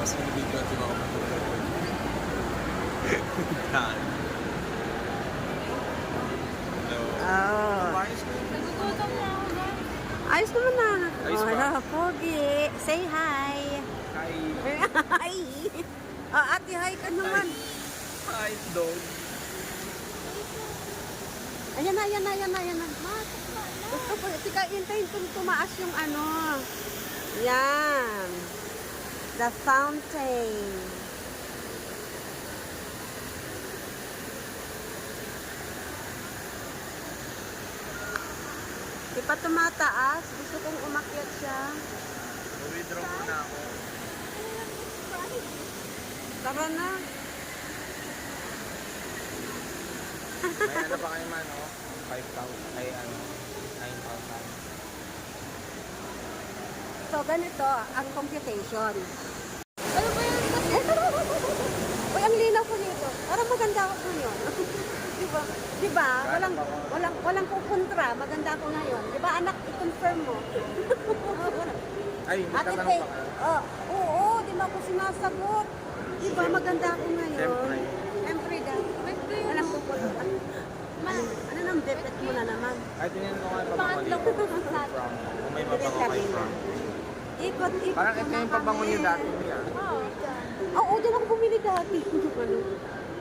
Tapos binibidyo at ako matulog. Dan. Hello. Oh. Ayos ko yun. Nagugutom na ako, guys. Ayos naman na. Ayos Oh, ba? hello, Pogi. Say hi. Hi. Hi. Oh, ate, hi ka naman. Hi, dog. Ayan na, ayan na, ayan na, ayan na. Gusto ko, tika, hintayin kung tumaas yung ano. Yan. The fountain. Di pa tumataas. Gusto kong umakyat siya. Withdraw muna ako. Tara na. May ano pa kayo man, no? 5,000. Ay, ano? 9,000. So, ganito ang computation. Ano ba yan? Uy, ang linaw ko nito. Parang maganda ako ngayon. Diba? Diba? Walang kukontra. Maganda ako ngayon. Diba, anak? I-confirm mo. Ay, may Ate tatanong Faye, pa kayo. oo, di ba ako sinasagot? Di ba, maganda ako ngayon? Siyempre. Siyempre daw. Walang kukontra. Ano nang depet mo na naman? Ay, tingnan ko nga yung pabango Pangatlo dito. ko sa From. Kung may Direct mabango kayo kabila. from. Ikot-ikot Parang ito yung pabango niyo dati niya. Oo. Oo, dyan ako bumili dati. Ano?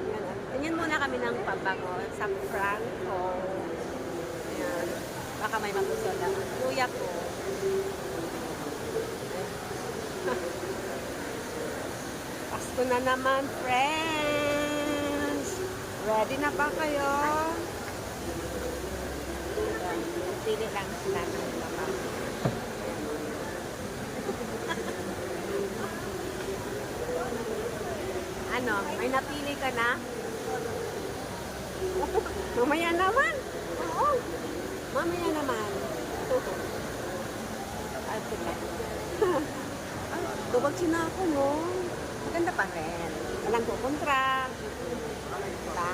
Yan, tingnan muna kami ng pabango sa Franco. Ayan. Baka may mapusol lang. Kuya ko. Pasko na naman, friends. Ready na ba kayo? Ayan, pili lang sila ng pabango. Ano, may napili ka na? Mamaya naman. Oo. Mamaya naman. Ay, sige. Ay, tubag na ako, no? Maganda pa rin. Walang kukontra. Diba?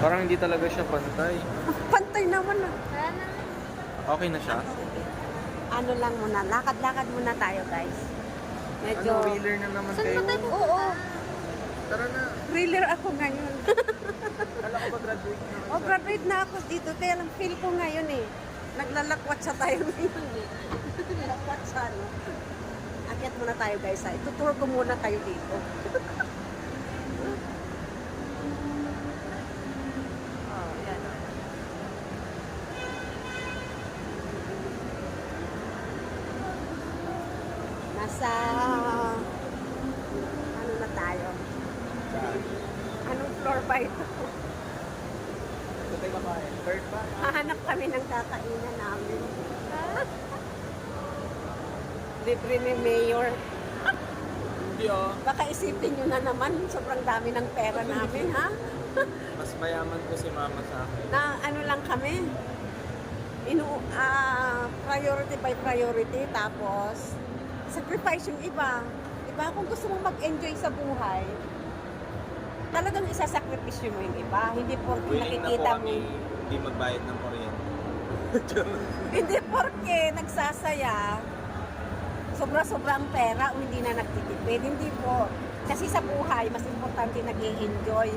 Parang hindi talaga siya pantay. Pantay naman, ah. Kaya na. Okay na siya? Ano lang muna, lakad-lakad muna tayo, guys. Medyo... Ano, wheeler na naman Saan kayo? ba tayo? Oo. Tara na. Thriller ako ngayon. Kala ko ba graduate na? O, graduate na ako dito. Kaya lang feel ko ngayon eh. Naglalakwat sa tayo ngayon eh. Lakwat sa ano. Akyat muna tayo guys ha. Ituturo ko muna kayo dito. Oh, yan. Nasa... Ano na tayo? Anong floor ba ito? Ito tayo babae. Third ba? Hahanap kami ng kakainan namin. Libre ni Mayor. Hindi oh. Baka isipin nyo na naman, sobrang dami ng pera namin, ha? Mas mayaman po si mama sa akin. Na ano lang kami, priority by priority, tapos sacrifice yung iba. Diba? Kung gusto mong mag-enjoy sa buhay, talagang isasakripisyo mo yung iba. Hindi porke Willing na po nakikita mo. kami hindi magbayad ng kuryente. Hindi porke nagsasaya, sobra-sobra ang pera o hindi na nagtitipid. Hindi po. Kasi sa buhay, mas importante nag-i-enjoy.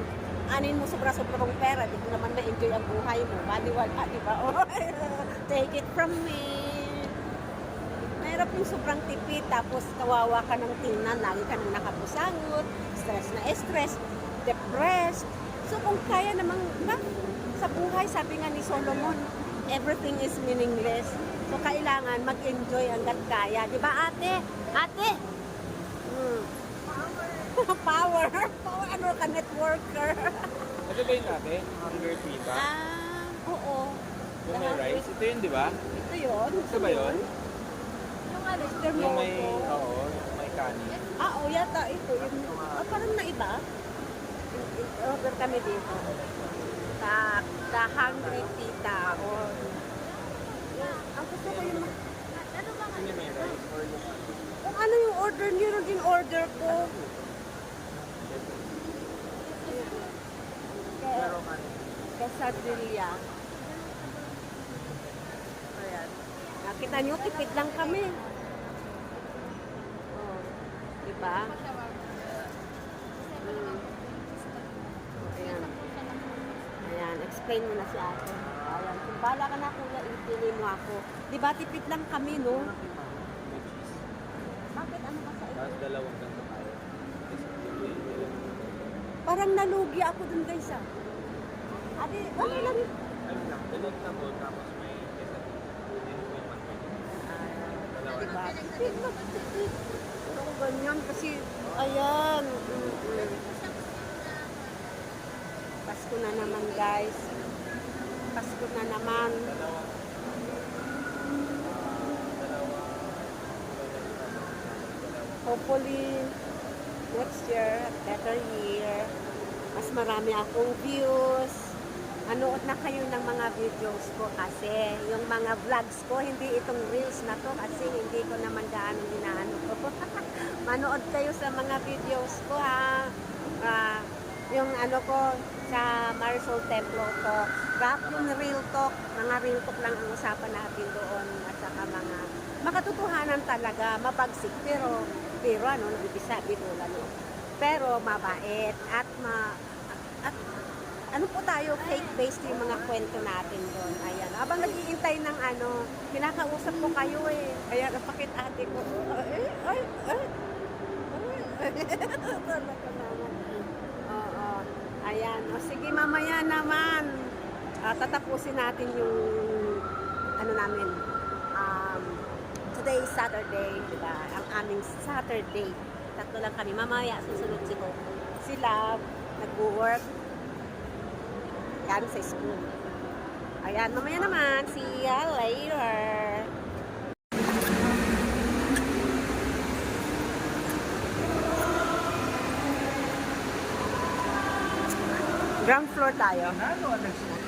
Anin mo sobra-sobra mong pera, di mo naman na-enjoy ang buhay mo. Baliwala, di ba? Take it from me. Mahirap yung sobrang tipid, tapos kawawa ka ng tingnan, lagi ka nang nakapusangot, stress na stress, depressed. So kung kaya namang, sa buhay, sabi nga ni Solomon, everything is meaningless. So kailangan mag-enjoy hanggat kaya. Di ba ate? Ate? Power. Power. Ano ka, networker? Ito ba yun natin? Hunger pita? Oo. Yung may rice? Ito yun, di ba? Ito yun. Ito ba yun? Yung ano? Yung may, oo, yung may kanin. Yata ito. Parang naiba. Order kami dito. The Hungry Tita. Ang gusto ko yung... Ano ba nga? Yung may rice or yung ano? Kung ano yung order niyo, yun din order ko. Pero kanin. Quesadilla. Ayan. Nakita nyo, tipid lang kami. ba? Ayan. Ayan, explain mo na si ate. Ayan, kung bala ka na kuya, ipili mo ako. Di ba, tipid lang kami, no? Bakit ano ba sa Tapos ito? dalawang ganito tayo. Parang nalugi ako dun guys, ah. Ate, ano lang yun? Ayun lang, dalawang tabo, tapos may isa dito. Yun po yung mantika. Dalawa Di na. ba? Tipid lang, tipid. Pero kung ganyan, kasi, ayan. Pasko na naman, guys. Pasko na naman. Dalawang Hopefully, next year, better year. Mas marami akong views. Manood na kayo ng mga videos ko kasi yung mga vlogs ko, hindi itong reels na to kasi hindi ko naman gaano ginaano ko. Manood kayo sa mga videos ko ha. Yung ano ko sa Marisol Templo Talk. Rap yung real talk. Mga real talk lang ang usapan natin doon at saka mga makatotohanan talaga, mabagsik pero ano, nabibisa, binulan no. Pero mabait at ano po tayo, fake-based yung mga kwento natin doon. Ayan. Habang nag-iintay ng ano, kinakausap ko kayo eh. Ayan, napakit ate ko. Ay. Talaga naman. Oo. Ayan. O sige, mamaya naman. Tatapusin natin yung ano namin. Today is Saturday, di ba? Ang aming Saturday. Tatlo lang kami. Mamaya, susunod si Coco. Sila, nag-work. Yan sa school. Ayan, mamaya naman. See ya later. Ground floor tayo. Ano ang nagsuot?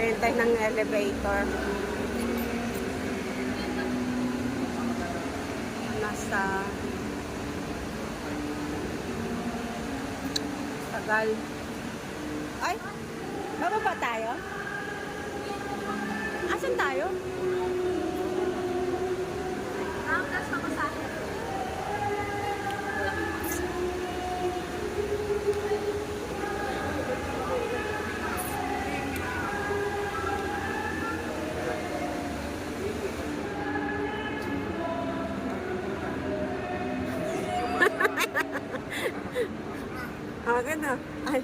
Hintay ng elevator. Nasa tagal. Ay! Bababa tayo? Asan tayo? Angkas pa sa akin. Ganda. Ay.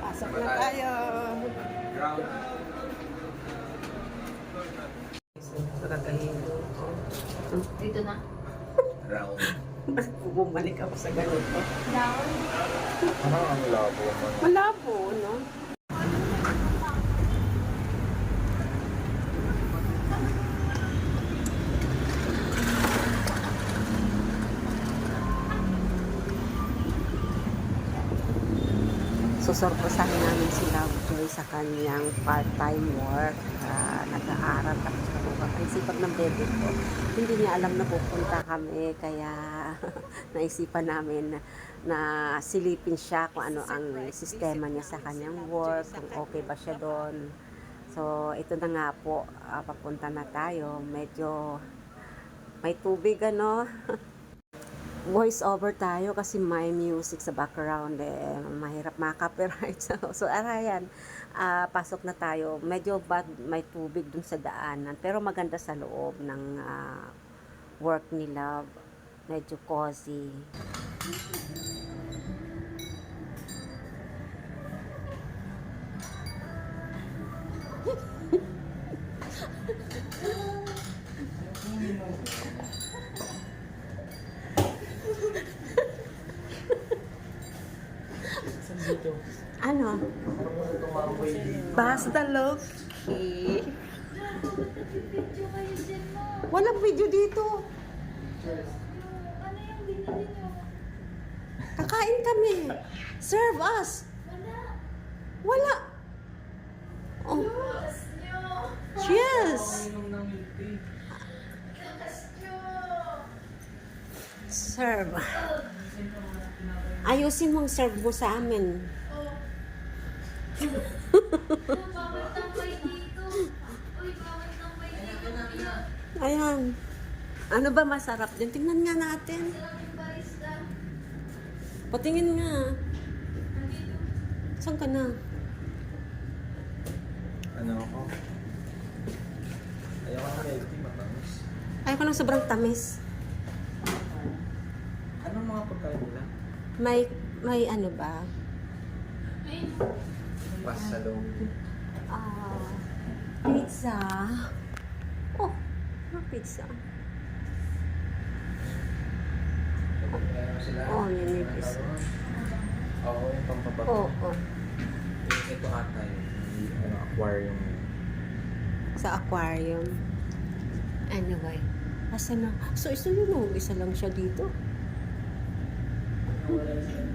Pasok na tayo. Ground. Nakakahilo. Dito na. Ground. Bumalik ako sa ganito. Down. Ano ang labo mo? Malabo, no? Susurpresahin namin si Lovejoy sa kanyang part-time work. Nag-aaral tapos ang sipag ng bebe ko. Hindi niya alam na pupunta kami kaya naisipan namin na silipin siya kung ano ang sistema niya sa kanyang work, kung okay ba siya doon. So ito na nga po, papunta na tayo. Medyo may tubig ano. Voice over tayo kasi may music sa background mahirap maka-copyright so arayan pasok na tayo, medyo bad, may tubig dun sa daanan pero maganda sa loob ng work nila, medyo cozy. Ano? Basta Loki. Video kayo dyan mo. Walang video dito. Ano yung binili nyo? Kakain kami. Serve us. Wala. Wala. Oh, Lakas nyo. cheers. Lakas nyo. Serve. Ayusin mong serve mo sa amin. Oh. Bawal tambay dito. Uy, bawal tambay dito. Ayan. Ano ba masarap din? Tingnan nga natin. Sarap yung barista. Patingin nga. Nandito. Saan ka na? Ano ako? Ayaw ko milk tea, matamis. Ayaw ko ng sobrang tamis. Anong mga pagkain nila? May ano ba? Ayun. Pasalo. Pizza. Oh, pizza. Ano sila? Oh, yun yung Ano pizza. tawag? Oo, yung pampabato. Oh, oh. Ito ata yung ano, aquarium. Sa aquarium. Anyway. Asa na? So, isa yun oh. Isa lang siya dito. Wala sila